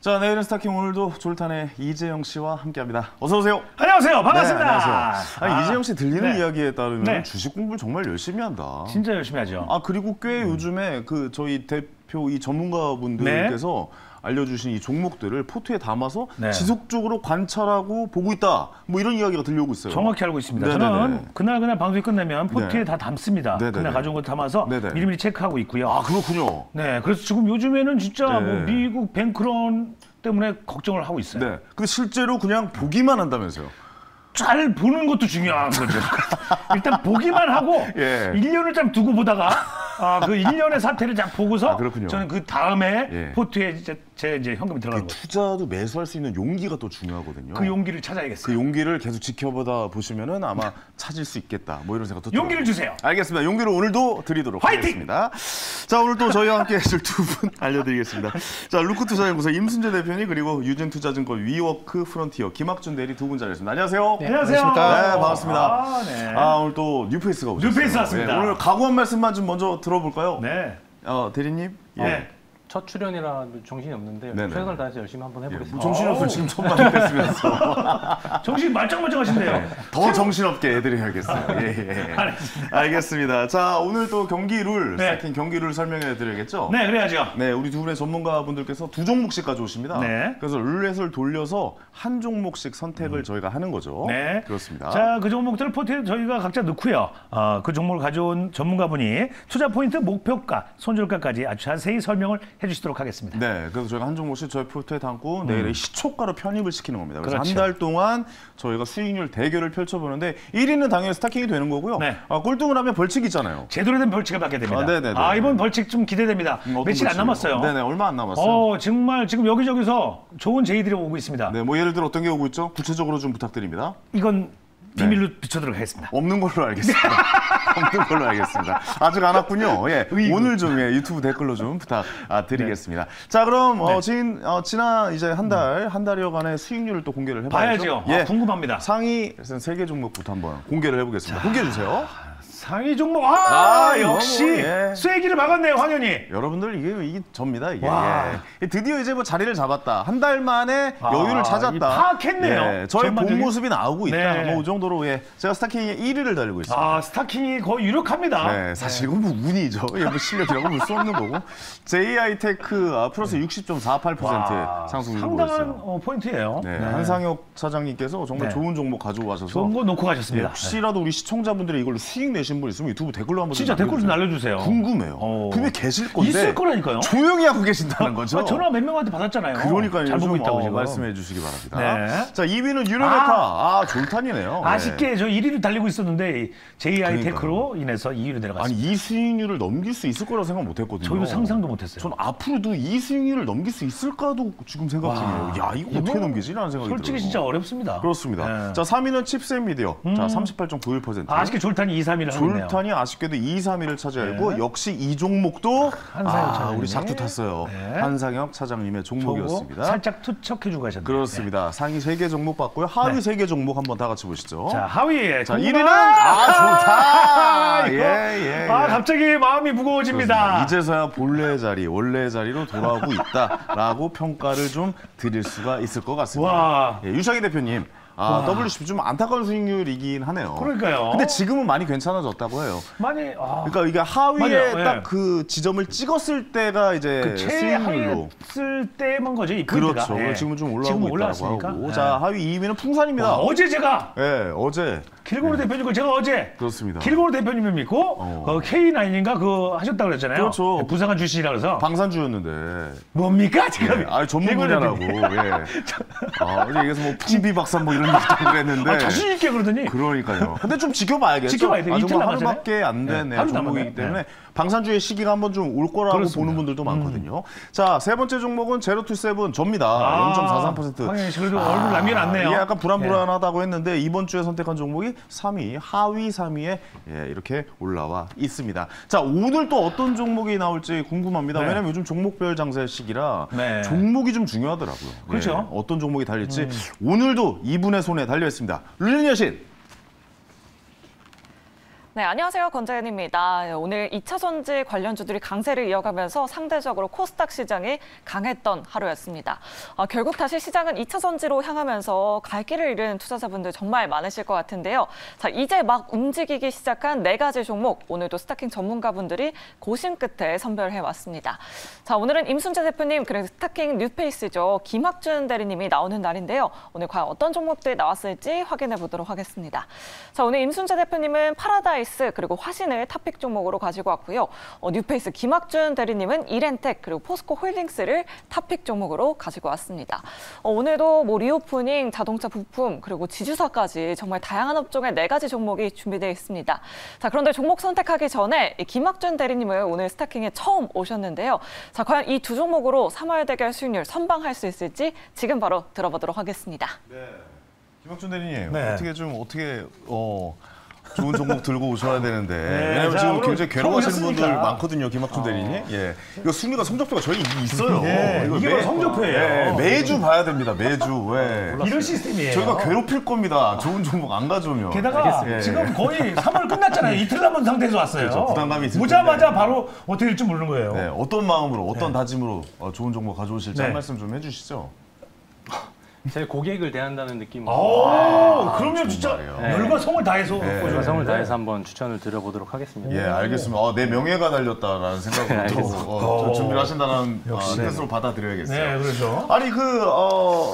자, 내일은 스타킹 오늘도 졸탄의 이재영 씨와 함께합니다. 어서 오세요. 안녕하세요. 반갑습니다. 네, 안녕하세요. 아니, 이재영 씨 들리는 네. 이야기에 따르면 네. 주식 공부를 정말 열심히 한다. 진짜 열심히 하죠. 아, 그리고 꽤 요즘에 그 저희 대표 이 전문가분들께서 알려주신 이 종목들을 포트에 담아서 지속적으로 관찰하고 보고 있다. 뭐 이런 이야기가 들려오고 있어요. 정확히 알고 있습니다. 네네네. 저는 그날 방송이 끝나면 포트에 다 담습니다. 네네네. 그날 가져온 거 담아서 미리미리 체크하고 있고요. 아, 그렇군요. 네, 그래서 지금 요즘에는 진짜 뭐 미국 뱅크런 때문에 걱정을 하고 있어요. 네. 근데 실제로 그냥 보기만 한다면서요? 잘 보는 것도 중요한 거죠. 일단 보기만 하고 1년을 좀 두고 보다가 그 1년의 사태를 쫙 보고서 저는 그 다음에 포트에 이제 현금이 들어가는 거죠. 투자도 매수할 수 있는 용기가 또 중요하거든요. 그 용기를 찾아야겠어요. 그 용기를 계속 지켜보다 보시면은 아마 찾을 수 있겠다. 뭐 이런 생각도 용기를 주세요. 알겠습니다. 용기를 오늘도 드리도록 화이팅! 하겠습니다. 자, 오늘 또 저희와 함께 해줄 두 분 알려드리겠습니다. 자, 루크투자연구소 임순재 대표님 그리고 유진투자증권 위워크 프론티어 김학준 대리 두 분 자리했습니다. 안녕하세요. 네, 안녕하세요. 네, 반갑습니다. 오늘 또 뉴페이스가 오셨어요. 뉴페이스 왔습니다. 오늘 각오한 말씀만 좀 먼저 들어볼까요? 네. 대리님. 첫 출연이라 정신이 없는데 최선을 다해서 열심히 한번 해보겠습니다. 정신없을 지금 처음 만났으면서 정신 말짱말짱하신데요. 더 정신없게 해드려야겠어요. 알겠습니다. 자, 오늘 또 경기 룰, 스타킹 경기 룰 설명해 드려야겠죠? 네, 그래야죠. 네, 우리 두 분의 전문가분들께서 두 종목씩 가져오십니다. 그래서 룰렛을 돌려서 한 종목씩 선택을 저희가 하는 거죠. 네, 그렇습니다. 자, 그 종목들을 포트에 저희가 각자 넣고요. 그 종목을 가져온 전문가분이 투자 포인트, 목표가, 손절가까지 아주 자세히 설명을 해주시도록 하겠습니다. 네, 그래서 저희가 한 종목씩 저희 포트에 담고 내일의 시초가로 편입을 시키는 겁니다. 그래서 한 달 동안 저희가 수익률 대결을 펼쳐보는데 1위는 당연히 스타킹이 되는 거고요. 꼴등을 하면 벌칙이 있잖아요. 제대로 된 벌칙을 받게 됩니다. 네네네. 이번 벌칙 좀 기대됩니다. 며칠 안 남았어요. 네네, 얼마 안 남았어요. 정말 지금 여기저기서 좋은 제의들이 오고 있습니다. 네, 뭐 예를 들어 어떤 게 오고 있죠? 구체적으로 좀 부탁드립니다. 이건 비밀로 비춰도록 하겠습니다. 없는 걸로 알겠습니다. 없는 걸로 알겠습니다. 아직 안 왔군요. 오늘 좀 유튜브 댓글로 좀 부탁드리겠습니다. 자, 그럼 지난 이제 한 달여간의 수익률을 또 공개를 해봐야죠. 봐야죠. 궁금합니다. 상위 3개 종목부터 한번 공개를 해보겠습니다. 공개해 주세요. 상위 종목 역시 쐐기를 막았네요, 황현이. 여러분들 이게 접니다. 이게 드디어 이제 뭐 자리를 잡았다. 한 달 만에 여유를 찾았다. 파악했네요. 저의 본 모습이 나오고 있다. 뭐 이 정도로 제가 스타킹에 1위를 달리고 있습니다. 스타킹이 거의 유력합니다. 네, 사실 이건 뭐 운이죠. 뭐 실력이라고 볼 수 없는 거고. JI테크 플러스 60.48% 상승 누리고 있어요. 상당한 포인트예요. 한상혁 사장님께서 정말 좋은 종목 가져와셔서 좋은 거 놓고 가셨습니다. 혹시라도 우리 시청자분들이 이걸로 수익 내신 분 있으면 유튜브 댓글로 한번 진짜 댓글 좀 날려주세요. 궁금해요. 분명히 계실 건데 있을 거라니까요. 조용히 하고 계신다는 거죠. 전화 몇 명한테 받았잖아요. 그러니까요. 잘 보고 있다고 지금 말씀해 주시기 바랍니다. 자, 2위는 유료메카. 졸탄이네요. 아쉽게 저 1위를 달리고 있었는데 JI테크로 인해서 2위로 내려갔습니다. 아니, 이 수익률을 넘길 수 있을 거라고 생각 못 했거든요. 저희도 상상도 못 했어요. 전 앞으로도 이 수익률을 넘길 수 있을까도 지금 생각 중이에요. 야, 이거 어떻게 넘기지? 라는 생각이 들어요. 솔직히 진짜 어렵습니다. 그렇습니다. 자, 3위는 칩셋 미디어. 자, 38.91%. 아쉽게 졸탄이 2, 3위를 하네요. 졸탄이 아쉽게도 2, 3위를 차지하고 역시 이 종목도 우리 작두 탔어요. 한상혁 차장님의 종목이었습니다. 살짝 투척해주고 가셨네요. 그렇습니다. 상위 3개 종목 봤고요. 하위 3개 종목 한번 다 같이 보시죠. 자, 하위에. 자, 1위는 좋다. 갑자기 마음이 무거워집니다. 그렇습니다. 이제서야 본래의 자리, 원래의 자리로 돌아오고 있다라고 평가를 좀 드릴 수가 있을 것 같습니다. 유창희 대표님. WCP 좀 안타까운 수익률이긴 하네요. 그러니까요. 근데 지금은 많이 괜찮아졌다고 해요. 많이 그러니까 이게 하위에 딱 그 지점을 찍었을 때가 이제 수익률로 쓸 때만 거죠, 이 포인트가. 그렇죠. 지금은 좀 올라오고 있다고 하고. 자, 하위 2위는 풍산입니다. 어제 제가 어제 길고루 대표님 제가 어제 그렇습니다. 길고루 대표님을 믿고 K9인가 그거 하셨다고 그랬잖아요. 그렇죠. 부사관 출신이라 그래서 방산주였는데 뭡니까 지금? 전문 분야라고. 어제 얘기해서 뭐 풍비 박산 뭐 이런 얘기도 했는데 자신 있게 그러더니. 그러니까요. 근데 좀 지켜봐야겠죠. 지켜봐야 돼. 이틀 남았잖아요. 하루밖에 안 된 종목이기 때문에 방산주의 시기가 한번 좀 올 거라고 그렇습니다. 보는 분들도 많거든요. 자, 세 번째 종목은 제로투세븐 접니다. 0.43%. 황현희 씨 그래도 얼굴 남겨놨네요. 이게 약간 불안불안하다고 했는데 이번 주에 선택한 종목이 3위, 하위 3위에 이렇게 올라와 있습니다. 자, 오늘 또 어떤 종목이 나올지 궁금합니다. 왜냐면 요즘 종목별 장세 시기라 종목이 좀 중요하더라고요. 그렇죠. 어떤 종목이 달릴지 오늘도 이분의 손에 달려 있습니다. 룰린 여신. 네, 안녕하세요. 권재은입니다. 오늘 2차전지 관련주들이 강세를 이어가면서 상대적으로 코스닥 시장이 강했던 하루였습니다. 결국 다시 시장은 2차전지로 향하면서 갈 길을 잃은 투자자분들 정말 많으실 것 같은데요. 자, 이제 막 움직이기 시작한 4가지 종목, 오늘도 스타킹 전문가분들이 고심 끝에 선별해왔습니다. 자, 오늘은 임순재 대표님, 그리고 스타킹 뉴페이스죠. 김학준 대리님이 나오는 날인데요. 오늘 과연 어떤 종목들이 나왔을지 확인해 보도록 하겠습니다. 자, 오늘 임순재 대표님은 파라다이스 그리고 화신을 탑픽 종목으로 가지고 왔고요. 뉴페이스 김학준 대리님은 이렌텍 그리고 포스코 홀딩스를 탑픽 종목으로 가지고 왔습니다. 오늘도 리오프닝, 자동차 부품 그리고 지주사까지 정말 다양한 업종의 4가지 종목이 준비되어 있습니다. 자, 그런데 종목 선택하기 전에 김학준 대리님은 오늘 스타킹에 처음 오셨는데요. 자, 과연 이 두 종목으로 3월 대결 수익률 선방할 수 있을지 지금 바로 들어보도록 하겠습니다. 네, 김학준 대리님 어떻게 좋은 종목 들고 오셔야 되는데 왜냐면 지금 굉장히 괴로워하시는 분들 많거든요, 김학준 대리님. 이거 순위가 성적표가 저희 있어요. 이게 바로 성적표예요. 매주 봐야 됩니다, 매주. 이런 시스템이에요. 저희가 괴롭힐 겁니다, 좋은 종목 안 가져오면. 게다가 지금 거의 3월 끝났잖아요. 이틀 남은 상태에서 왔어요. 그렇죠, 부담감이 있을 오자마자 바로 어떻게 될지 모르는 거예요. 어떤 마음으로, 어떤 다짐으로 좋은 종목 가져오실지 한 말씀 좀 해주시죠. 제 고객을 대한다는 느낌으로. 그럼요, 진짜 열과 성을 다해서. 열과 성을 다해서 한번 추천을 드려보도록 하겠습니다. 알겠습니다. 내 명예가 달렸다라는 생각으로 준비를 하신다는 뜻으로 받아들여야겠어요. 네, 그렇죠. 아니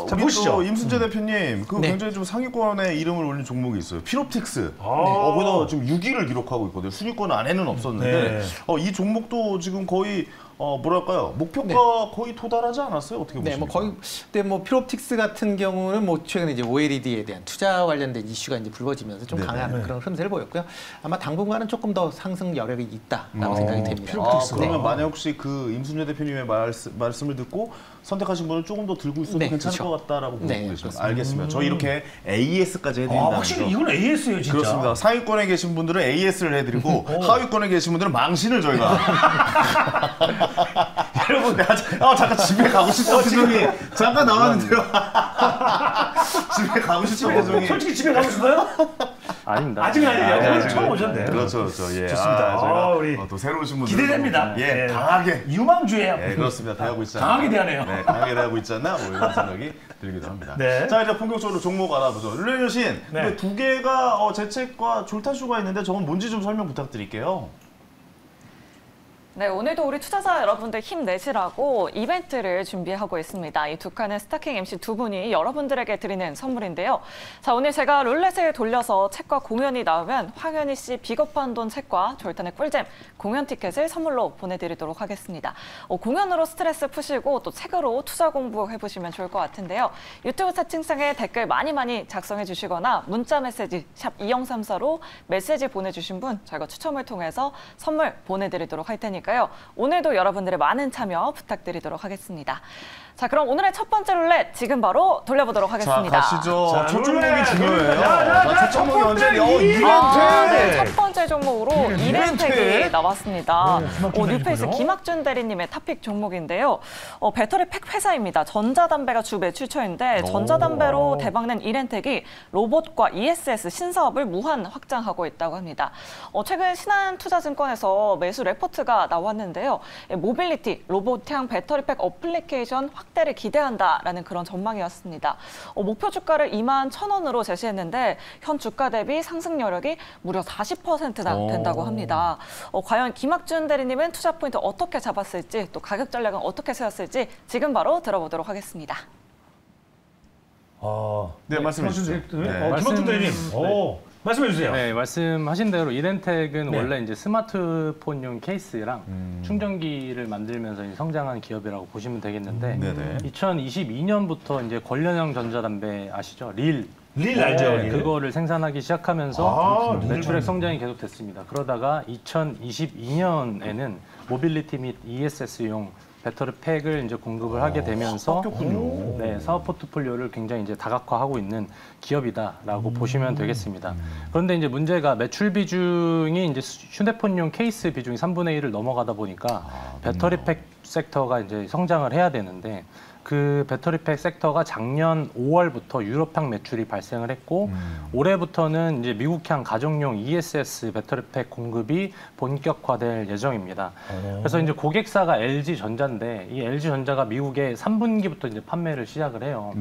자, 보시죠. 임순재 대표님, 굉장히 좀 상위권에 이름을 올린 종목이 있어요. 필옵틱스. 거기다 지금 6위를 기록하고 있거든요. 순위권 안에는 없었는데 이 종목도 지금 거의 뭐랄까요, 목표가 거의 도달하지 않았어요? 어떻게 보십니까? 거의 근데 필옵틱스 같은 경우는 최근에 이제 OLED에 대한 투자 관련된 이슈가 이제 불거지면서 좀 강한 그런 흐름세를 보였고요. 아마 당분간은 조금 더 상승 여력이 있다라고 생각이 됩니다. 그러면 만약 혹시 그 임순재 대표님의 말씀을 듣고 선택하신 분을 조금 더 들고 있어도 괜찮을 것 같다라고 보고 계십니다. 알겠습니다. 저희 이렇게 AS까지 해드린다는 확실히 이건 AS예요, 진짜. 그렇습니다. 상위권에 계신 분들은 AS를 해드리고 하위권에 계신 분들은 망신을 저희가. 여러분, 잠깐 집에 가고 싶다 표정이 잠깐 나왔는데요. 집에 가고 싶다 표정이. 솔직히 집에 가고 싶어요? 아닙니다. 아직은 아니에요. 처음 오셨네요. 그렇죠. 좋습니다. 저희가 우리 또 새로 오신 분들 기대됩니다. 강하게 유망주예요. 그렇습니다. 대하고 있지 않나. 강하게 대하네요. 강하게 대하고 있지 않나? 이런 생각이 들기도 합니다. 자, 이제 본격적으로 종목 알아보죠. 룰린 여신, 두 개가 재책과 졸타슈가 있는데 저건 뭔지 좀 설명 부탁드릴게요. 네, 오늘도 우리 투자자 여러분들 힘내시라고 이벤트를 준비하고 있습니다. 이 두 칸의 스타킹 MC 두 분이 여러분들에게 드리는 선물인데요. 자, 오늘 제가 룰렛을 돌려서 책과 공연이 나오면 황현희 씨 비겁한 돈 책과 졸탄의 꿀잼 공연 티켓을 선물로 보내드리도록 하겠습니다. 공연으로 스트레스 푸시고 또 책으로 투자 공부해보시면 좋을 것 같은데요. 유튜브 채팅창에 댓글 많이 작성해 주시거나 문자 메시지 샵 2034로 메시지 보내주신 분 저희가 추첨을 통해서 선물 보내드리도록 할 테니까 오늘도 여러분들의 많은 참여 부탁드리도록 하겠습니다. 자, 그럼 오늘의 첫 번째 룰렛 지금 바로 돌려보도록 하겠습니다. 자, 가시죠. 첫 종목이 중요해요. 첫 종목이 언제니? 이렌텍! 첫 번째 종목으로 이렌텍이 나왔습니다. 뉴페이스 김학준 대리님의 탑픽 종목인데요. 배터리 팩 회사입니다. 전자담배가 주 매출처인데 전자담배로 대박낸 이렌텍이 로봇과 ESS 신사업을 무한 확장하고 있다고 합니다. 최근 신한투자증권에서 매수 레포트가 나왔는데요. 모빌리티, 로봇형 배터리팩 어플리케이션 확대를 기대한다라는 그런 전망이었습니다. 목표 주가를 21,000원으로 제시했는데 현 주가 대비 상승 여력이 무려 40%나 된다고 합니다. 과연 김학준 대리님은 투자 포인트 어떻게 잡았을지 또 가격 전략은 어떻게 세웠을지 지금 바로 들어보도록 하겠습니다. 네, 말씀해 주시죠. 김학준 대리님. 말씀해 주세요. 네, 말씀하신 대로 이덴텍은 네. 원래 이제 스마트폰용 케이스랑 충전기를 만들면서 이제 성장한 기업이라고 보시면 되겠는데 2022년부터 이제 관련형 전자담배 아시죠? 릴 알죠? 네, 그거를 생산하기 시작하면서 매출액 성장이 계속됐습니다. 그러다가 2022년에는 모빌리티 및 ESS용 배터리 팩을 이제 공급을 하게 되면서 네, 사업 포트폴리오를 굉장히 이제 다각화하고 있는 기업이다라고 보시면 되겠습니다. 그런데 이제 문제가 매출 비중이 이제 휴대폰용 케이스 비중이 3분의 1을 넘어가다 보니까 배터리 팩 섹터가 이제 성장을 해야 되는데 그 배터리팩 섹터가 작년 5월부터 유럽향 매출이 발생을 했고 올해부터는 이제 미국향 가정용 ESS 배터리팩 공급이 본격화될 예정입니다. 그래서 이제 고객사가 LG전자인데 이 LG전자가 미국에 3분기부터 이제 판매를 시작을 해요.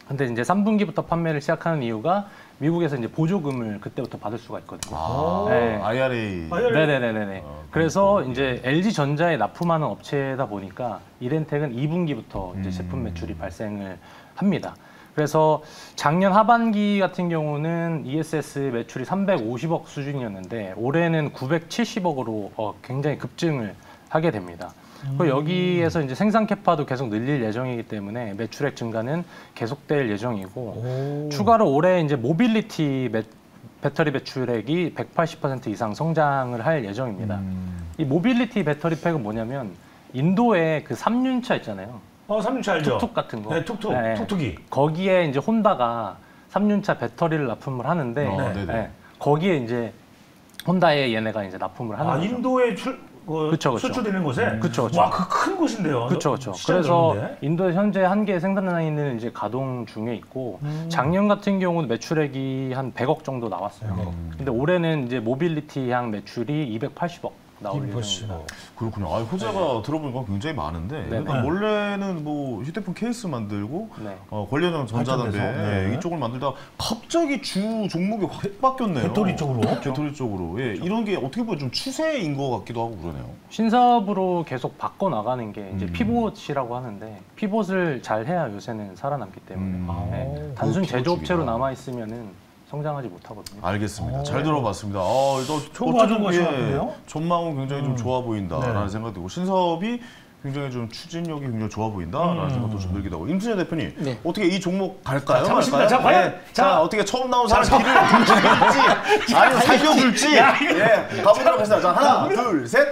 근데 이제 3분기부터 판매를 시작하는 이유가 미국에서 이제 보조금을 그때부터 받을 수가 있거든요. 네. IRA. 네네네네. 그래서 이제 LG전자에 납품하는 업체다 보니까 이덴텍은 2분기부터 이제 제품 매출이 발생을 합니다. 그래서 작년 하반기 같은 경우는 ESS 매출이 350억 수준이었는데 올해는 970억으로 굉장히 급증을 하게 됩니다. 그리고 여기에서 이제 생산 캐파도 계속 늘릴 예정이기 때문에 매출액 증가는 계속될 예정이고 추가로 올해 이제 모빌리티 배터리 매출액이 180% 이상 성장을 할 예정입니다. 이 모빌리티 배터리 팩은 뭐냐면 인도에 그 3륜차 있잖아요. 3륜차 알죠? 툭툭 같은 거. 네, 툭툭이. 거기에 이제 혼다가 3륜차 배터리를 납품을 하는데 거기에 이제 혼다에 얘네가 이제 납품을 하는 거죠. 인도에 그쵸. 수출되는 곳에? 그쵸. 와, 그 큰 곳인데요. 그쵸. 그래서 인도에 현재 한 개 생산 라인은 이제 가동 중에 있고 작년 같은 경우는 매출액이 한 100억 정도 나왔어요. 근데 올해는 이제 모빌리티 향 매출이 280억. 나올 예정입니다. 그렇군요. 호재가 들어보니까 굉장히 많은데 그러니까 원래는 뭐 휴대폰 케이스 만들고 관련형 전자담배 이쪽을 만들다가 갑자기 주 종목이 확 바뀌었네요. 배터리 쪽으로. 배터리 쪽으로. 이런 게 어떻게 보면 좀 추세인 것 같기도 하고 그러네요. 신사업으로 계속 바꿔 나가는 게 이제 피봇이라고 하는데 피봇을 잘 해야 요새는 살아남기 때문에 단순 제조업체로 남아 있으면은 성장하지 못하거든요. 알겠습니다. 잘 들어봤습니다. 전망은 굉장히 좀 좋아 보인다라는 생각이 들고 신사업이 굉장히 좀 추진력이 굉장히 좋아 보인다라는 생각도 좀 들기도 하고. 임순재 대표님 어떻게 이 종목 갈까요? 자, 어떻게 처음 나온 사람 길을 들지 아니면 살려줄지 가보도록 하겠습니다. 자, 하나, 둘, 셋.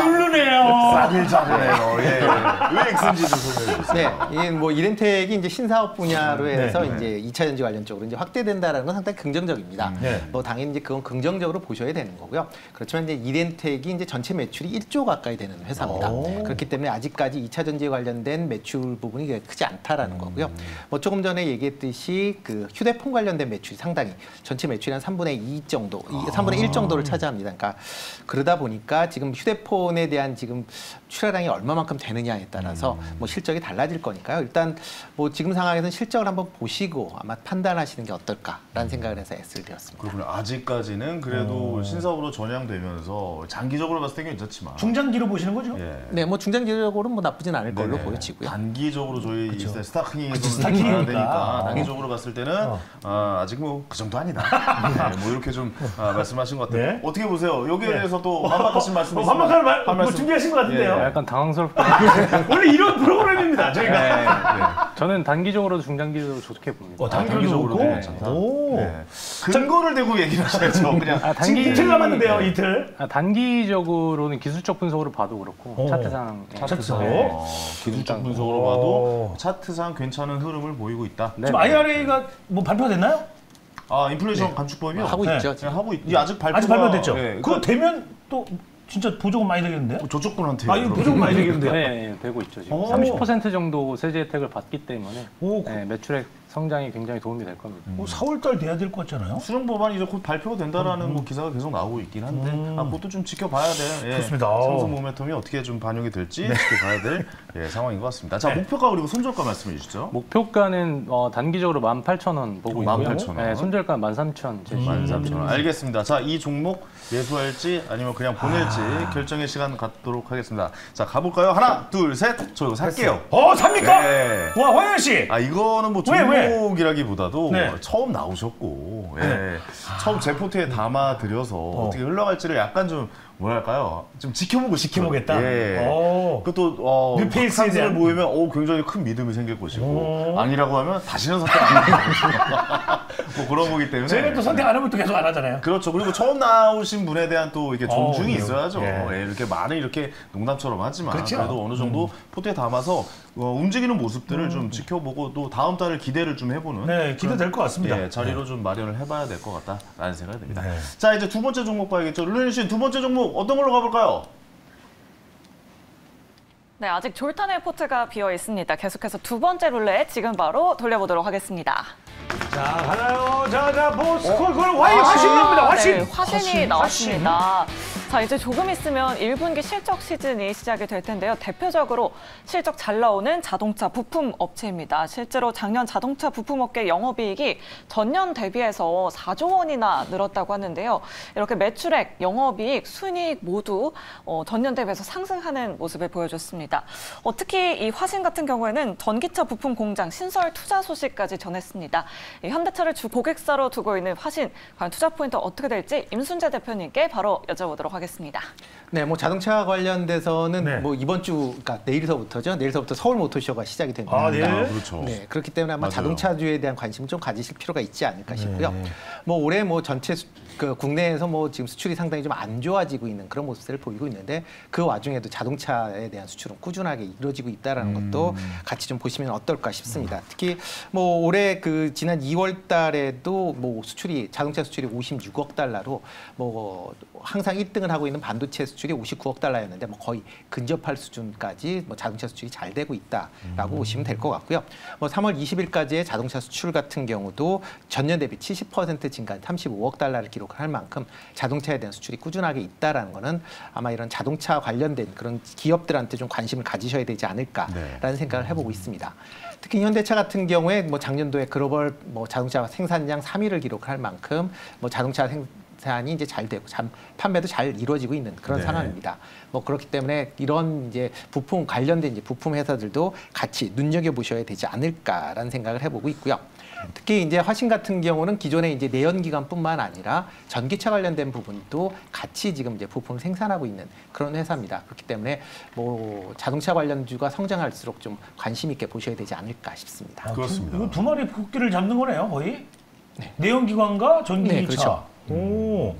누르네요. 싸길 잘하네요. 왜 엑슨지를 소개해 주세요? 이게 뭐 이덴텍이 이제 신사업 분야로 해서 이제 2차 전지 관련 쪽으로 이제 확대된다라는 건 상당히 긍정적입니다. 뭐 당연히 이제 그건 긍정적으로 보셔야 되는 거고요. 그렇지만 이제 이덴텍이 이제 전체 매출이 1조 가까이 되는 회사입니다. 그렇기 때문에 아직까지 2차 전지에 관련된 매출 부분이 크지 않다라는 거고요. 뭐 조금 전에 얘기했듯이 그 휴대폰 관련된 매출이 상당히 전체 매출이 한 3분의 2 정도, 3분의 1 정도를 차지합니다. 그러니까 그러다 보니까 지금 휴대폰에 대한 지금 출하량이 얼마만큼 되느냐에 따라서 뭐 실적이 달라질 거니까요. 일단 뭐 지금 상황에서는 실적을 한번 보시고 아마 판단하시는 게 어떨까라는 생각을 해서 S를 드렸습니다. 그렇군요. 아직까지는 그래도 신사업으로 전향되면서 장기적으로 봤을 때 괜찮지만 중장기로 보시는 거죠? 네, 뭐 중장기적으로는 뭐 나쁘진 않을 걸로 보여지고요. 단기적으로 저희 스타킹에서 봐야 되니까 단기적으로 봤을 때는 아직 뭐 그 정도 아니다. 뭐 이렇게 좀 말씀하신 것 같아요. 어떻게 보세요? 여기에 대해서 또 반박하신 말씀 있으면 반박할 말 준비하신 것 같은데요. 약간 당황스럽고 원래 이런 프로그램입니다. 저희가 저는 단기적으로도 중장기적으로 좋게 봅니다. 단기적으로 근거를 대고 얘기를 하셔야죠. 그냥 이틀 남았는데요. 이틀. 단기적으로는 기술적 분석으로 봐도 그렇고 차트상 기술적 분석으로 봐도 차트상 괜찮은 흐름을 보이고 있다. 지금 IRA가 뭐 발표가 됐나요? 인플레이션 감축법이요? 하고 있죠. 하고 아직 발표됐죠. 그거 되면 또 진짜 보조금 많이 되겠는데요? 저쪽분한테. 보조금 많이 되겠는데요? 네, 되고 있죠. 지금 30% 정도 세제 혜택을 받기 때문에 매출액 성장이 굉장히 도움이 될 겁니다. 4월달 돼야 될 것 같잖아요. 수정 법안이 이제 곧 발표가 된다라는 뭐 기사가 계속 나오고 있긴 한데 그것도 좀 지켜봐야 돼. 좋습니다. 상승 모멘텀이 어떻게 좀 반영이 될지 지켜봐야 될 상황인 것 같습니다. 자, 목표가 그리고 손절가 말씀해 주시죠. 목표가는 단기적으로 18,000원 보고 있고요. 18,000원. 손절가 13,000원. 13,000원. 알겠습니다. 자, 이 종목 매수할지 아니면 그냥 보낼지 결정의 시간 갖도록 하겠습니다. 자, 가볼까요? 하나, 둘, 셋. 저 이거 살게요. 삽니까? 와, 황현 씨. 이거는 뭐 왜? 종목이라기보다도 처음 나오셨고 처음 제 포트에 담아드려서 어떻게 흘러갈지를 약간 좀 뭐랄까요? 좀 지켜보겠다. 그것도 뉴페이스에 대한 보이면 굉장히 큰 믿음이 생길 것이고 아니라고 하면 다시는 선택 안 하고 뭐 그런 거기 때문에 저희가 또 선택 안 하면 또 계속 안 하잖아요. 그렇죠. 그리고 처음 나오신 분에 대한 또 이렇게 존중이 있어야죠. 이렇게 말을 이렇게 농담처럼 하지만 그렇죠. 그래도 어느 정도 포트에 담아서 움직이는 모습들을 좀 지켜보고 또 다음 달을 기대를 좀 해보는 기대될 것 같습니다. 자리로 좀 마련을 해봐야 될 것 같다라는 생각이 듭니다. 자, 이제 두 번째 종목 봐야겠죠. 룰루린 씨, 두 번째 종목 어떤 걸로 가볼까요? 네, 아직 졸탄의 포트가 비어 있습니다. 계속해서 두 번째 룰렛 지금 바로 돌려보도록 하겠습니다. 자, 가나요? 자, 스콜 화신 나옵니다. 화신이 나왔습니다. 자, 이제 조금 있으면 1분기 실적 시즌이 시작이 될 텐데요. 대표적으로 실적 잘 나오는 자동차 부품 업체입니다. 실제로 작년 자동차 부품 업계 영업이익이 전년 대비해서 4조 원이나 늘었다고 하는데요. 이렇게 매출액, 영업이익, 순이익 모두 전년 대비해서 상승하는 모습을 보여줬습니다. 특히 이 화신 같은 경우에는 전기차 부품 공장 신설 투자 소식까지 전했습니다. 현대차를 주 고객사로 두고 있는 화신, 과연 투자 포인트 어떻게 될지 임순재 대표님께 바로 여쭤보도록 하겠습니다. 네, 뭐 자동차 관련돼서는 뭐 이번 주, 그러니까 내일서부터죠. 내일서부터 서울 모터쇼가 시작이 됩니다. 그렇죠. 네, 그렇기 때문에 아마 자동차주에 대한 관심을 좀 가지실 필요가 있지 않을까 싶고요. 뭐 올해 뭐 전체 국내에서 뭐 지금 수출이 상당히 좀 안 좋아지고 있는 그런 모습들을 보이고 있는데 그 와중에도 자동차에 대한 수출은 꾸준하게 이루어지고 있다라는 것도 같이 좀 보시면 어떨까 싶습니다. 특히 뭐 올해 지난 2월 달에도 뭐 자동차 수출이 56억 달러로 뭐 항상 1등을 하고 있는 반도체 수출이 59억 달러였는데 뭐 거의 근접할 수준까지 뭐 자동차 수출이 잘 되고 있다라고 보시면 될 것 같고요. 뭐 3월 20일까지의 자동차 수출 같은 경우도 전년 대비 70% 증가한 35억 달러를 기록할 만큼 자동차에 대한 수출이 꾸준하게 있다라는 거는 아마 이런 자동차 관련된 그런 기업들한테 좀 관심을 가지셔야 되지 않을까라는 생각을 해보고 있습니다. 특히 현대차 같은 경우에 뭐 작년도에 글로벌 뭐 자동차 생산량 3위를 기록할 만큼 뭐 자동차 생산이 이제 잘 되고 판매도 잘 이루어지고 있는 그런 상황입니다. 뭐 그렇기 때문에 이런 이제 부품 관련된 이제 부품 회사들도 같이 눈여겨 보셔야 되지 않을까라는 생각을 해보고 있고요. 특히 이제 화신 같은 경우는 기존에 이제 내연기관뿐만 아니라 전기차 관련된 부분도 같이 지금 이제 부품을 생산하고 있는 그런 회사입니다. 그렇기 때문에 뭐 자동차 관련주가 성장할수록 좀 관심 있게 보셔야 되지 않을까 싶습니다. 그렇습니다. 이거 두 마리 토끼를 잡는 거네요, 거의. 내연기관과 전기차. 네, 그렇죠. 오,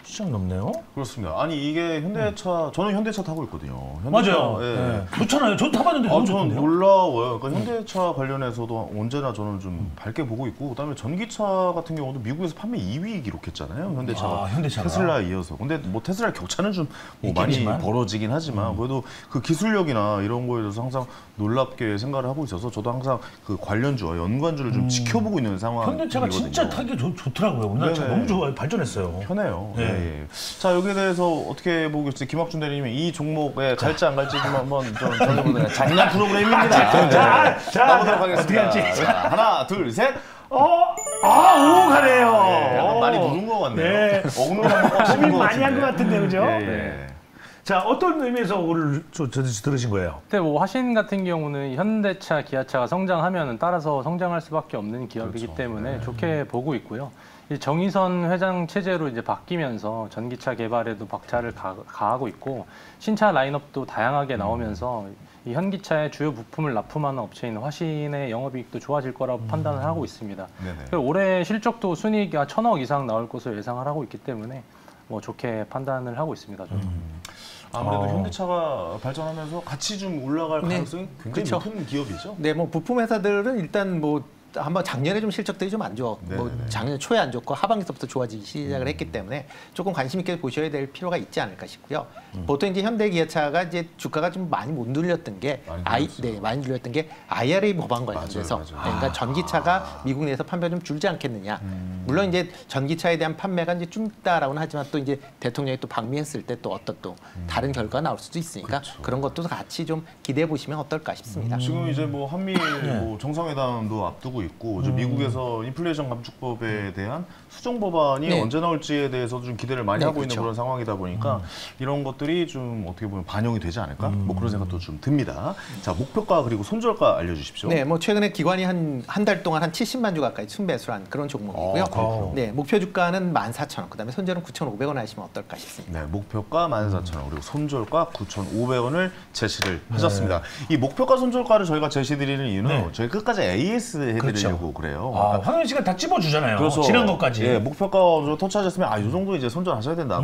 시장 높네요. 그렇습니다. 아니 이게 현대차, 저는 현대차 타고 있거든요. 맞아요. 좋잖아요. 저 타봤는데 너무 저는 좋던데요. 놀라워요. 그러니까 현대차 관련해서도 언제나 저는 좀 밝게 보고 있고, 그다음에 전기차 같은 경우도 미국에서 판매 2위 기록했잖아요. 현대차가. 테슬라에 이어서. 근데 뭐 테슬라의 격차는 좀 뭐 많이 벌어지긴 하지만 그래도 그 기술력이나 이런 거에 대해서 항상 놀랍게 생각을 하고 있어서 저도 항상 그 관련주와 연관주를 좀 지켜보고 있는 상황이거든요. 현대차가 진짜 타기 좋더라고요. 오늘 차 너무 좋아요. 발전했어요. 편해요. 자, 여기에 대해서 어떻게 보고 계세요? 김학준 대리님이 이 종목에 갈지 안 갈지 좀 한번 좀 정해보는 장난 프로그램입니다. 자, 가보도록 하겠습니다. 어떻게 할지. 자, 하나, 둘, 셋. 오 가네요. 약간 많이 누른 것 같네요. 어그로 한번 고민 많이 한 것 같은데, 그죠? 자, 어떤 의미에서 오늘 들으신 거예요? 네, 뭐 화신 같은 경우는 현대차, 기아차가 성장하면 따라서 성장할 수밖에 없는 기업이기 때문에 좋게 보고 있고요. 정의선 회장 체제로 이제 바뀌면서 전기차 개발에도 박차를 가하고 있고 신차 라인업도 다양하게 나오면서 이 현기차의 주요 부품을 납품하는 업체인 화신의 영업이익도 좋아질 거라고 판단을 하고 있습니다. 올해 실적도 순이익이 1,000억 이상 나올 것으로 예상을 하고 있기 때문에 뭐 좋게 판단을 하고 있습니다. 저는. 아무래도 현대차가 발전하면서 같이 좀 올라갈 가능성이 굉장히 높은 기업이죠. 네, 뭐 부품 회사들은 일단 뭐 한번 작년에 좀 실적들이 좀 안 좋았고 뭐 작년 초에 안 좋고 하반기부터 좋아지기 시작을 했기 때문에 조금 관심 있게 보셔야 될 필요가 있지 않을까 싶고요. 보통 이제 현대 기아차가 이제 주가가 좀 많이 못 눌렸던 게 많이 눌렸던 게 IRA 법안 관련돼서 그러니까 전기차가 미국 내에서 판매 좀 줄지 않겠느냐 물론 이제 전기차에 대한 판매가 이제 좀 있다라고는 하지만 또 이제 대통령이 또 방미했을 때 또 어떤 또 다른 결과가 나올 수도 있으니까 그렇죠. 그런 것도 같이 좀 기대해 보시면 어떨까 싶습니다. 지금 이제 뭐 한미 뭐 정상회담도 앞두고 있고 이제 미국에서 인플레이션 감축법에 대한 수정 법안이 네. 언제 나올지에 대해서도 좀 기대를 많이 네, 하고 그렇죠. 있는 그런 상황이다 보니까 이런 것들이 좀 어떻게 보면 반영이 되지 않을까? 뭐 그런 생각도 좀 듭니다. 자, 목표가 그리고 손절가 알려주십시오. 네, 뭐 최근에 기관이 한 달 동안 한 70만 주 가까이 순매수한 그런 종목이고요. 네, 목표 주가는 14,000원, 그다음에 손절은 9,500원 하시면 어떨까 싶습니다. 네, 목표가 14,000원 그리고 손절가 9,500원을 제시를 하셨습니다. 이 목표가 손절가를 저희가 제시드리는 이유는 저희 끝까지 AS 해드리려고 그래요. 그러니까 황현 씨가 다 찝어주잖아요. 그래서 지난 것까지. 예, 목표가 터치하셨으면 이 정도 이제 손절하셔야 된다.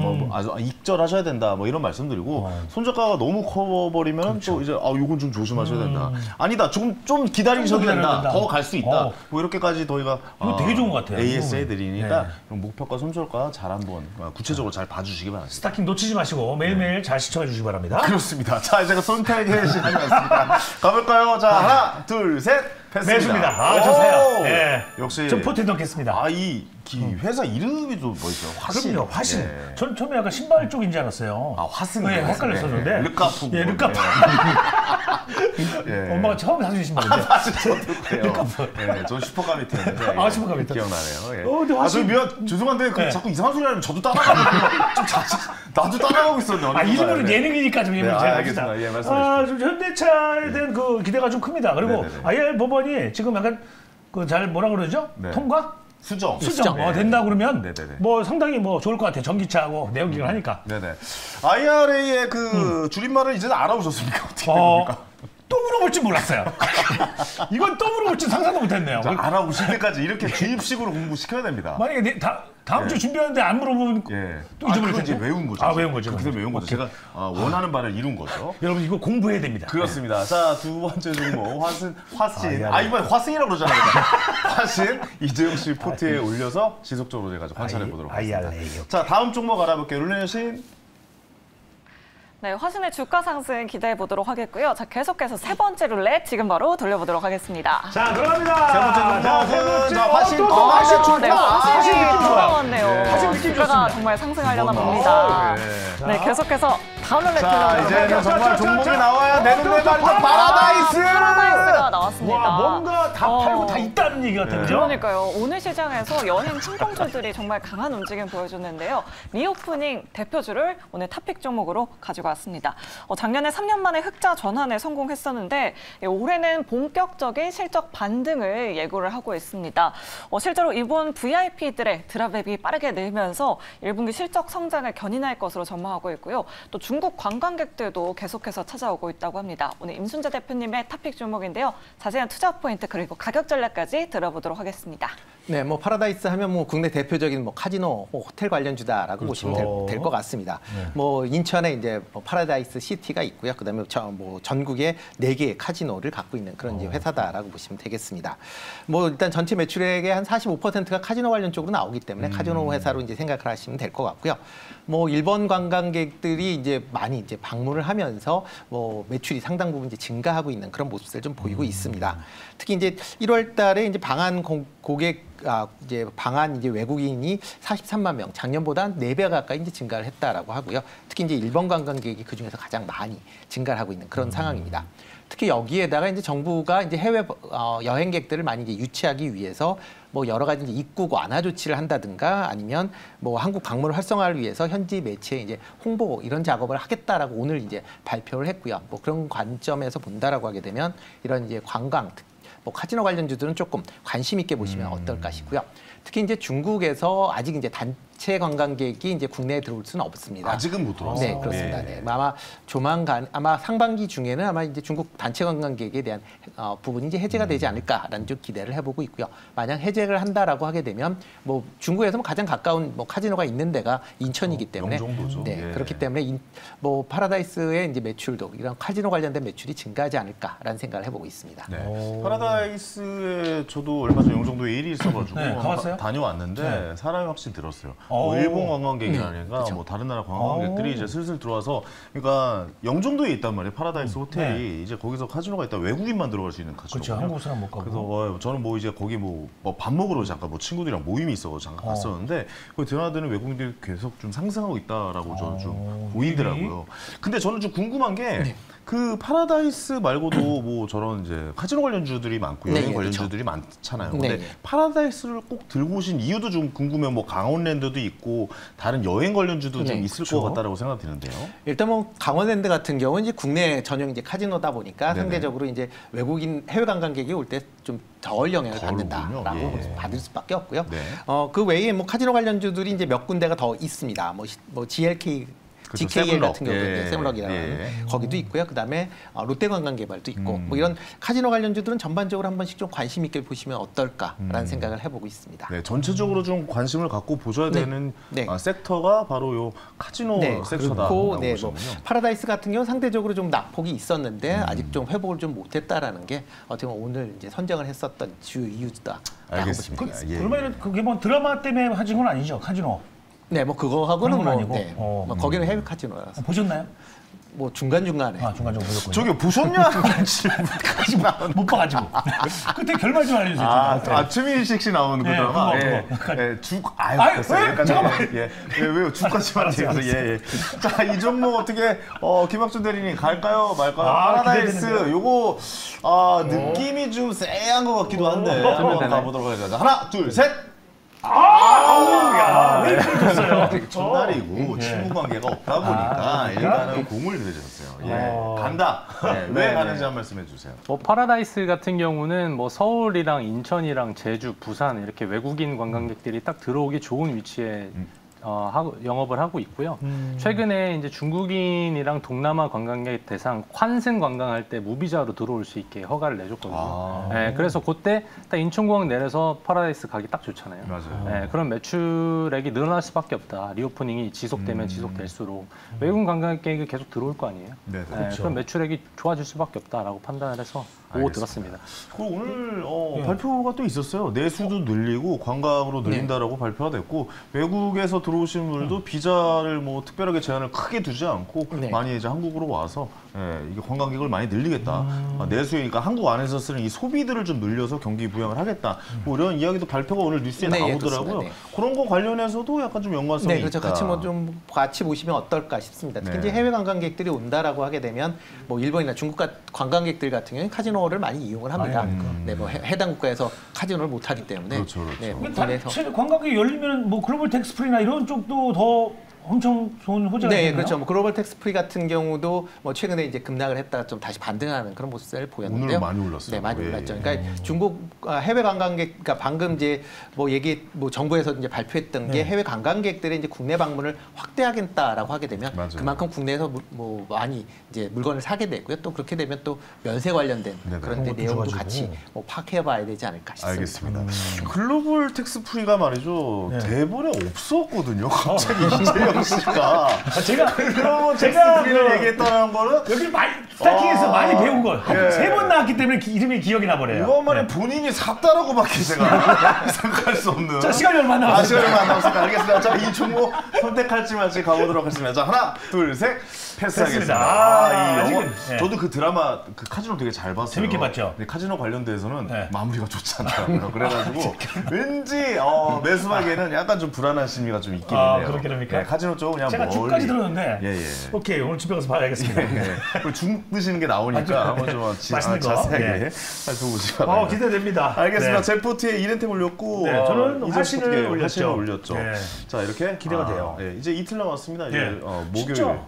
익절하셔야 된다. 뭐 이런 말씀드리고 손절가가 너무 커버리면 또 이제 이건 좀 조심하셔야 된다. 아니다. 좀 기다리셔도 된다. 더 갈 수 있다. 뭐 이렇게까지 저희가 이거 되게 좋은 것 같아요. AS 해드리니까 목표가 손절가 잘 한번 구체적으로 잘 봐주시기 바랍니다. 스타킹 놓치지 마시고 매일매일 잘 시청해 주시기 바랍니다. 그렇습니다. 자, 이제 선택의 시간이 왔습니다. 가볼까요? 자, 하나, 둘, 셋. 매수입니다. 좋세요. 네. 역시 좀 포트 넣겠습니다. 이 회사 이름이 좀 멋있어요. 화신. 그럼요, 화신. 예. 전 처음에 약간 신발 쪽인 줄 알았어요. 화승. 네, 헷갈렸었는데. 예. 르카프. 예, 르카프. 예. 엄마가 처음 사주신 신발인데. 르카프. 예, 전 슈퍼카미트였는데. 슈퍼카미트. 기억나네요. 예. 근데 화신. 죄송한데 자꾸 이상한 소리 하면 저도 따라가고 나도 따라가고 있었네. 이름은 예능이니까 좀 예능을 제가 알겠습니다. 예, 말씀해 주십시오. 좀 현대차에 대한 그 기대가 좀 큽니다. 그리고 IR 법원이 지금 약간 잘 뭐라 그러죠? 통과? 수정. 된다 그러면 뭐 상당히 뭐 좋을 것 같아요. 전기차하고 내연기관 하니까. 네네. IRA의 그 줄임말을 이제 알아보셨습니까? 어떻게 됩니까? 또 물어볼 줄 몰랐어요. 이건 또 물어볼 줄 상상도 못했네요. 알아보실 때까지 이렇게 주입식으로 공부시켜야 됩니다. 만약에 다음 주 준비하는데 안 물어보면 또 잊어버릴 텐데. 이제 외운 거죠. 외운 거죠. 그래서 외운 거죠. 제가 원하는 바를 이룬 거죠. 여러분 이거 공부해야 됩니다. 그렇습니다. 자, 두 번째 종목 화신. 이번에 화승이라고 그러잖아요. 화신 이재용 씨 포트에 올려서 지속적으로 제가 관찰해 보도록 하겠습니다. 자, 다음 종목 알아볼게요. 룰레 씨. 네, 화신의 주가 상승 기대해 보도록 하겠고요. 자, 계속해서 세 번째 룰렛 지금 바로 돌려보도록 하겠습니다. 자, 들어갑니다. 세 번째 종목. 화신. 네, 화신이 돌아왔네요. 화신 느낌 주가가 좋습니다. 정말 상승하려나 봅니다. 네, 계속해서 다음 룰렛 자, 이제는 정말 종목이 나와야 되는데 말이죠. 파라다이스가 나왔습니다. 와, 뭔가 다 팔고 다 있다는 얘기 같아요. 그죠? 그러니까요. 오늘 시장에서 여행 항공주들이 정말 강한 움직임 보여줬는데요. 리오프닝 대표주를 오늘 탑픽 종목으로 가지고 왔습니다. 작년에 3년 만에 흑자 전환에 성공했었는데 올해는 본격적인 실적 반등을 예고를 하고 있습니다. 실제로 이번 VIP들의 드랍앱이 빠르게 늘면서 1분기 실적 성장을 견인할 것으로 전망하고 있고요. 또 중국 관광객들도 계속해서 찾아오고 있다고 합니다. 오늘 임순재 대표님의 탑픽 종목인데요. 자세한 투자 포인트 그리고 가격 전략까지 들어보도록 하겠습니다. 네, 뭐 파라다이스 하면 뭐 국내 대표적인 뭐 카지노, 호텔 관련주다라고 보시면 될 것 같습니다. 뭐 인천에 이제 파라다이스 시티가 있고요. 그다음에 뭐 전국에 4개의 카지노를 갖고 있는 그런 이제 회사다라고 보시면 되겠습니다. 뭐 일단 전체 매출액의 한 45%가 카지노 관련 쪽으로 나오기 때문에 카지노 회사로 이제 생각을 하시면 될 것 같고요. 뭐 일본 관광객들이 이제 많이 이제 방문을 하면서 뭐 매출이 상당 부분 이제 증가하고 있는 그런 모습을 좀 보이고 있습니다. 특히 이제 1월 달에 이제 방한 고객 이제 방한 이제 외국인이 43만 명, 작년보다 4배 가까이 이제 증가를 했다라고 하고요. 특히 이제 일본 관광객이 그 중에서 가장 많이 증가를 하고 있는 그런 상황입니다. 특히 여기에다가 이제 정부가 이제 해외 여행객들을 많이 이제 유치하기 위해서 뭐 여러 가지 이제 입국 완화 조치를 한다든가 아니면 뭐 한국 방문을 활성화를 위해서 현지 매체에 이제 홍보 이런 작업을 하겠다라고 오늘 이제 발표를 했고요. 뭐 그런 관점에서 본다라고 하게 되면 이런 이제 관광 뭐 카지노 관련주들은 조금 관심 있게 보시면 어떨까 싶고요. 특히 이제 중국에서 아직 이제 단체 관광객이 이제 국내에 들어올 수는 없습니다. 아직은 못 들어왔어요. 네, 그렇습니다. 네. 아마 조만간 아마 상반기 중에는 아마 이제 중국 단체 관광객에 대한 부분이 이제 해제가 되지 않을까라는 좀 기대를 해보고 있고요. 만약 해제를 한다라고 하게 되면 뭐 중국에서 뭐 가장 가까운 뭐 카지노가 있는 데가 인천이기 때문에 정도죠. 네, 그렇기 때문에 뭐 파라다이스의 이제 매출도 이런 카지노 관련된 매출이 증가하지 않을까라는 생각을 해보고 있습니다. 네. 파라다이스에 저도 얼마 전에 영종도에 일이 있어가지고 가봤어요? 다녀왔는데 사람이 확실히 늘었어요. 뭐 일본 관광객이라든가 뭐 다른 나라 관광객들이 이제 슬슬 들어와서 그러니까 영종도에 있단 말이에요. 파라다이스 호텔이 이제 거기서 카지노가 있다. 외국인만 들어갈 수 있는 카지노. 그렇죠. 한국 사람 못 가고. 그래서 저는 뭐 이제 거기 뭐 밥 먹으러 잠깐 뭐 친구들이랑 모임이 있어서 잠깐 갔었는데 거기 드나드는 외국인들이 계속 좀 상승하고 있다라고 저는 좀 보이더라고요. 근데 저는 좀 궁금한 게 그 파라다이스 말고도 뭐 저런 이제 카지노 관련주들이 많고 여행 관련주들이 많잖아요. 근데 파라다이스를 꼭 들고 오신 이유도 좀 궁금해요. 뭐 강원랜드도 있고 다른 여행 관련주도 좀 있을 것 같다라고 생각이 드는데요. 일단 뭐 강원랜드 같은 경우는 이제 국내 전용 이제 카지노다 보니까 상대적으로 이제 외국인 해외 관광객이 올 때 좀 덜 영향을 받는다라고 받을 수밖에 없고요. 그 외에 뭐 카지노 관련주들이 이제 몇 군데가 더 있습니다. 뭐 GLK 그렇죠. GKL 같은 경우는 세블럭이라는 거기도 있고요. 그다음에 롯데관광개발도 있고 뭐 이런 카지노 관련주들은 전반적으로 한 번씩 좀 관심 있게 보시면 어떨까라는 생각을 해보고 있습니다. 네, 전체적으로 좀 관심을 갖고 보셔야 되는 섹터가 바로 요 카지노 섹터다라고 뭐 파라다이스 같은 경우는 상대적으로 좀 낙폭이 있었는데 아직 좀 회복을 좀 못했다라는 게 어떻게 보면 오늘 이제 선정을 했었던 주요 이유다. 알겠습니다. 그러면 그게 뭐 드라마 때문에 하신 건 아니죠, 카지노? 네, 뭐 그거하고는 뭐 아니고. 뭐 거기는 해외 카지노라서. 보셨나요? 뭐 중간중간에. 중간중간 보셨군요. 저기 보셨냐? 못 봐가지고. 그때 결말 좀 알려주세요. 최민식 씨 나오는 그 드라마. 죽. 잠깐만. 왜요? 죽까지 말하세요. 자, 이 종목 어떻게 김학준 대리님 갈까요? 말까요? 파라다이스 요거 느낌이 좀 쎄한 것 같기도 한데 한번 가보도록 하겠습니다. 하나, 둘, 셋. 야, 왜 이렇게 줬어요? 첫날이고 친구 관계가 없다 보니까 일단은 공을 들여줬어요. 간다. 왜 가는지 한 말씀해 주세요. 뭐 파라다이스 같은 경우는 뭐 서울이랑 인천이랑 제주, 부산 이렇게 외국인 관광객들이 딱 들어오기 좋은 위치에 영업을 하고 있고요. 최근에 이제 중국인이랑 동남아 관광객 대상 환승 관광할 때 무비자로 들어올 수 있게 허가를 내줬거든요. 그래서 그때 딱 인천공항 내려서 파라다이스 가기 딱 좋잖아요. 맞아요. 그런 매출액이 늘어날 수밖에 없다. 리오프닝이 지속되면 지속될수록 외국인 관광객이 계속 들어올 거 아니에요. 그렇죠. 그럼 매출액이 좋아질 수밖에 없다라고 판단을 해서 보고 들었습니다. 그리고 오늘 발표가 또 있었어요. 내수도 늘리고 관광으로 늘린다라고 발표가 됐고 외국에서 들어오신 분들도 비자를 뭐 특별하게 제한을 크게 두지 않고 많이 이제 한국으로 와서 이게 관광객을 많이 늘리겠다. 내수니까 한국 안에서 쓰는 이 소비들을 좀 늘려서 경기 부양을 하겠다. 뭐 이런 이야기도 발표가 오늘 뉴스에 나오더라고요. 그런 거 관련해서도 약간 좀 연관성이 그렇죠. 있다. 같이 보시면 어떨까 싶습니다. 특히 이제 해외 관광객들이 온다라고 하게 되면 뭐 일본이나 중국 관광객들 같은 경우는 카지노를 많이 이용을 합니다. 뭐 해당 국가에서 카지노를 못 하기 때문에. 그렇죠. 관광객이 열리면 뭐 글로벌 텍스프리나 이런 쪽도 더 엄청 좋은 호재가 있네요. 그렇죠. 뭐 글로벌 텍스프리 같은 경우도 뭐 최근에 이제 급락을 했다가 좀 다시 반등하는 그런 모습을 보였는데요. 오늘 많이 올랐어요. 네, 많이 올랐죠. 그러니까 중국 해외 관광객, 그러니까 방금 이제 뭐 정부에서 이제 발표했던 게 해외 관광객들의 이제 국내 방문을 확대하겠다라고 하게 되면 그만큼 국내에서 뭐 많이 이제 물건을 사게 되고요. 또 그렇게 되면 또 면세 관련된 그런 데 내용도 같이 뭐 파악해봐야 되지 않을까 싶습니다. 알겠습니다. 글로벌 텍스프리가 말이죠. 대본에 없었거든요. 갑자기 이재영 씨가 글로벌 텍스프리를 얘기했다는 거는 여기 스타킹에서 많이 배운 거. 3번 나왔기 때문에 이름이 기억이 나버려요. 이번만에 본인이 샀다라고밖에 제가 생각할 수 없는. 자, 시간이 얼마 남았습니다. 시간이 얼마 남았습니다. 알겠습니다. 자, 이 종목 선택할지 말지 가보도록 하겠습니다. 자, 하나, 둘, 셋. 패스하겠습니다. 이 영화, 저도 그 드라마 그 카지노 되게 잘 봤어요. 재밌게 봤죠. 근데 카지노 관련돼서는 마무리가 좋지 않더라고요. 그래가지고 왠지 매수하기에는 약간 좀 불안한 심리가 좀 있긴 해요. 그렇게 됩니까? 카지노 쪽은 그냥 제가 죽까지 들었는데 오케이, 오늘 집에 가서 봐야겠습니다. 죽 드시는 게 나오니까 한번 좀 자세하게 살펴보시기 바랍니다. 기대됩니다. 알겠습니다. 제포트에 2렌템 올렸고 저는 화신을 올렸죠. 자, 이렇게 기대가 돼요. 이제 이틀 남았습니다. 이제 목요일.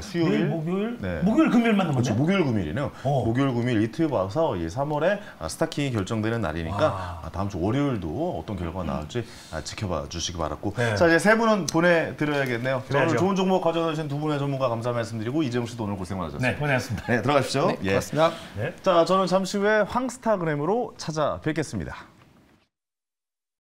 수요일, 목요일, 금요일만 남았죠. 그렇죠. 목요일, 금요일이네요. 목요일, 금요일 이틀 봐서 3월에 스타킹이 결정되는 날이니까 다음 주 월요일도 어떤 결과가 나올지 지켜봐 주시기 바랐고. 자, 이제 세 분은 보내드려야겠네요. 오늘 좋은 종목 가져다 주신 두 분의 전문가 감사 말씀드리고 이재용 씨도 오늘 고생 많으셨습니다. 네, 고생하셨습니다. 네, 들어가십시오. 고맙습니다. 자, 저는 잠시 후에 황스타그램으로 찾아뵙겠습니다.